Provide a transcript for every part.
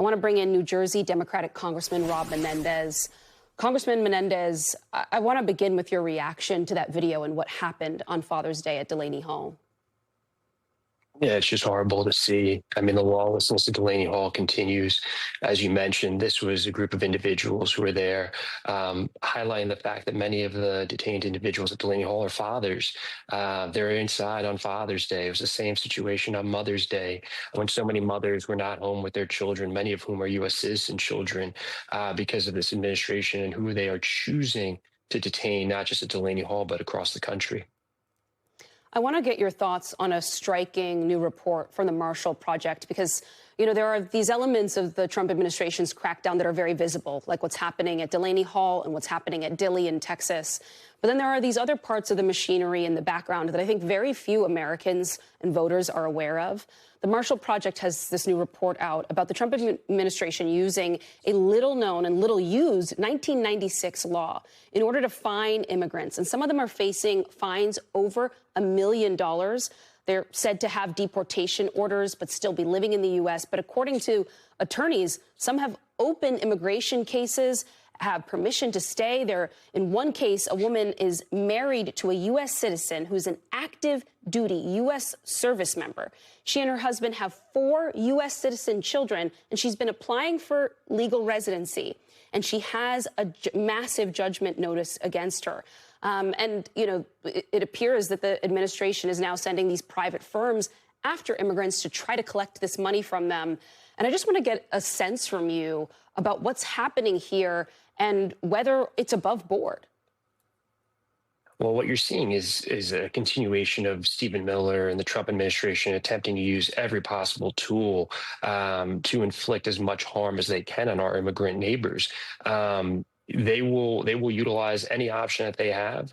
I want to bring in New Jersey Democratic Congressman Rob Menendez. Congressman Menendez, I want to begin with your reaction to that video and what happened on Father's Day at Delaney Hall. Yeah, it's just horrible to see. I mean, the lawlessness at Delaney Hall continues. As you mentioned, this was a group of individuals who were there, highlighting the fact that many of the detained individuals at Delaney Hall are fathers. They're inside on Father's Day. It was the same situation on Mother's Day when so many mothers were not home with their children, many of whom are U.S. citizen children, because of this administration and who they are choosing to detain, not just at Delaney Hall, but across the country. I want to get your thoughts on a striking new report from the Marshall Project, because, you know, there are these elements of the Trump administration's crackdown that are very visible, like what's happening at Delaney Hall and what's happening at Dilley in Texas. But then there are these other parts of the machinery in the background that I think very few Americans and voters are aware of. The Marshall Project has this new report out about the Trump administration using a little-known and little-used 1996 law in order to fine immigrants. And some of them are facing fines over $1 million. They're said to have deportation orders but still be living in the U.S. But according to attorneys, some have open immigration cases, have permission to stay there. In one case, a woman is married to a U.S. citizen who's an active duty U.S. service member. She and her husband have 4 U.S. citizen children, and she's been applying for legal residency. And she has a massive judgment notice against her. And, you know, it appears that the administration is now sending these private firms after immigrants to try to collect this money from them. And I just want to get a sense from you about what's happening here and whether it's above board. Well, what you're seeing is a continuation of Stephen Miller and the Trump administration attempting to use every possible tool to inflict as much harm as they can on our immigrant neighbors. They will utilize any option that they have,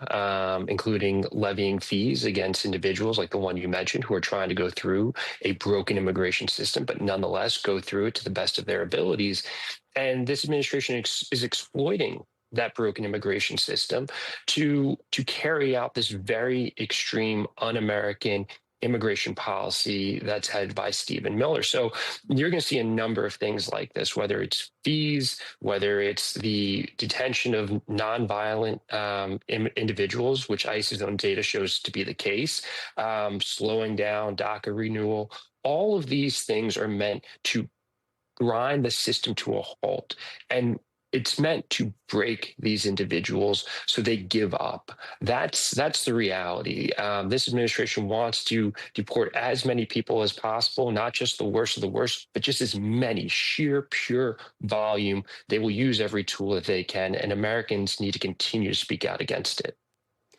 including levying fees against individuals like the one you mentioned who are trying to go through a broken immigration system, but nonetheless go through it to the best of their abilities. And this administration is exploiting that broken immigration system to carry out this very extreme, un-American immigration policy that's headed by Stephen Miller. So you're going to see a number of things like this, whether it's fees, whether it's the detention of nonviolent individuals, which ICE's own data shows to be the case, slowing down DACA renewal. All of these things are meant to grind the system to a halt. And it's meant to break these individuals so they give up. That's the reality. This administration wants to deport as many people as possible, not just the worst of the worst, but just as many, sheer, pure volume. They will use every tool that they can, and Americans need to continue to speak out against it.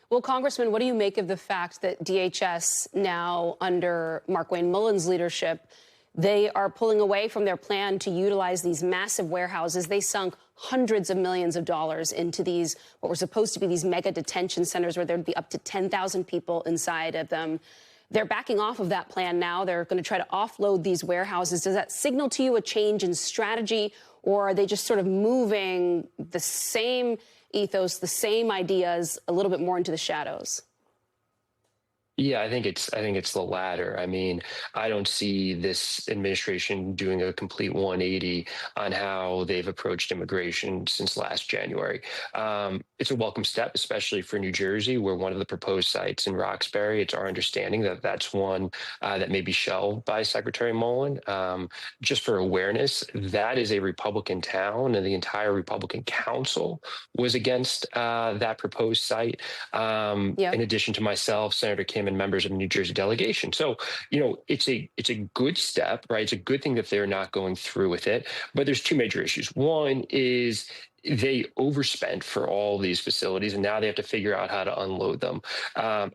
Well, Congressman, what do you make of the fact that DHS now, under Markwayne Mullin's leadership, they are pulling away from their plan to utilize these massive warehouses? They sunk hundreds of millions of dollars into these, what were supposed to be these mega detention centers where there'd be up to 10,000 people inside of them. They're backing off of that plan now. They're going to try to offload these warehouses. Does that signal to you a change in strategy, or are they just sort of moving the same ethos, the same ideas, a little bit more into the shadows? Yeah, I think it's the latter. I mean, I don't see this administration doing a complete 180 on how they've approached immigration since last January. It's a welcome step, especially for New Jersey. We're one of the proposed sites in Roxbury. It's our understanding that that's one that may be shelved by Secretary Mullin. Just for awareness, that is a Republican town, and the entire Republican Council was against that proposed site. In addition to myself, Senator Kim, and members of the New Jersey delegation. So, you know, it's a good step, right? It's a good thing that they're not going through with it. But there's 2 major issues. One is they overspent for all these facilities, and now they have to figure out how to unload them.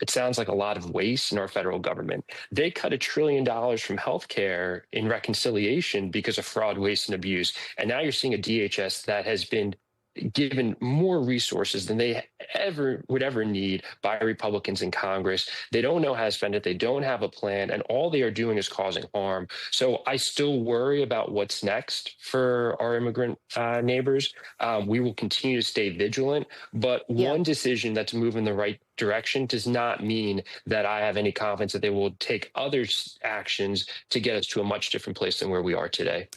It sounds like a lot of waste in our federal government. They cut $1 trillion from healthcare in reconciliation because of fraud, waste, and abuse. And now you're seeing a DHS that has been given more resources than they would ever need by Republicans in Congress. They don't know how to spend it. They don't have a plan, and all they are doing is causing harm. So I still worry about what's next for our immigrant neighbors. We will continue to stay vigilant, but one decision that's moving the right direction does not mean that I have any confidence that they will take other actions to get us to a much different place than where we are today.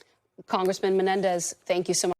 Congressman Menendez, thank you so much.